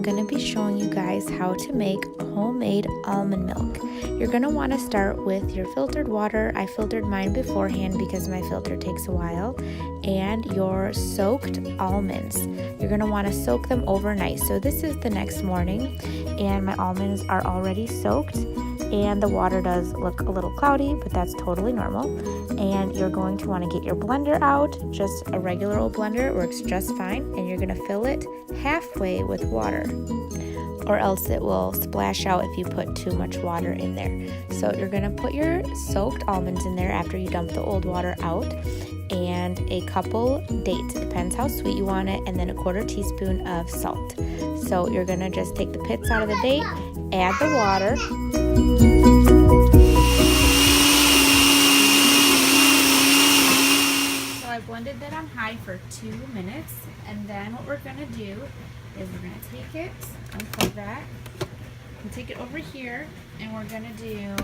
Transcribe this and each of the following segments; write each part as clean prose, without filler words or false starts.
going to be showing you guys how to make homemade almond milk. You're going to want to start with your filtered water. I filtered mine beforehand because my filter takes a while. And your soaked almonds. You're going to want to soak them overnight. So this is the next morning and my almonds are already soaked. And the water does look a little cloudy, but that's totally normal. And you're going to want to get your blender out. Just a regular old blender, it works just fine. And you're going to fill it halfway with water, or else it will splash out if you put too much water in there. So you're going to put your soaked almonds in there after you dump the old water out, and a couple dates, depends how sweet you want it, and then a 1/4 teaspoon of salt. So you're going to just take the pits out of the date, add the water. So I blended that on high for 2 minutes, and then what we're going to do is we're going to take it, unplug that, and take it over here, and we're going to do,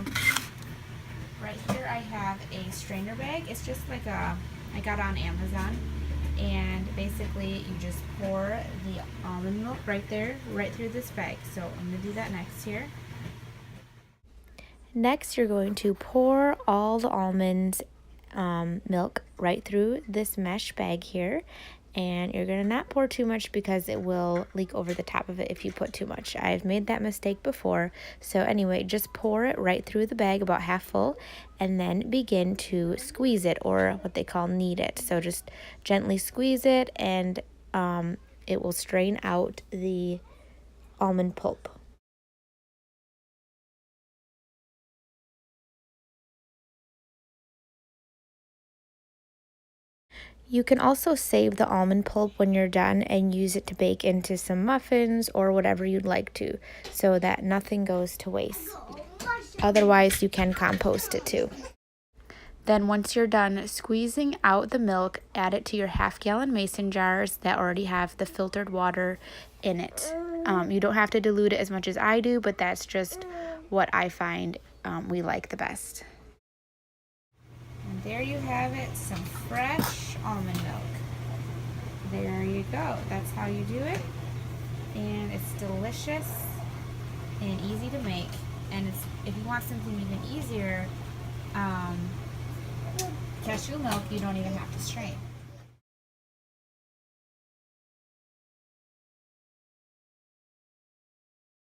right here I have a strainer bag. It's just like I got on Amazon, and basically you just pour the almond milk right there, right through this bag. So I'm going to do that next here. Next, you're going to pour all the almonds milk right through this mesh bag here, and you're going to not pour too much because it will leak over the top of it if you put too much. I've made that mistake before. So anyway, just pour it right through the bag about half full, and then begin to squeeze it, or what they call knead it. So just gently squeeze it, and it will strain out the almond pulp. You can also save the almond pulp when you're done and use it to bake into some muffins or whatever you'd like to, so that nothing goes to waste. Otherwise, you can compost it too. Then once you're done squeezing out the milk, add it to your half-gallon mason jars that already have the filtered water in it. You don't have to dilute it as much as I do, but that's just what I find we like the best. And there you have it, some fresh almond milk. There you go. That's how you do it. And it's delicious and easy to make. And if you want something even easier, cashew milk, you don't even have to strain.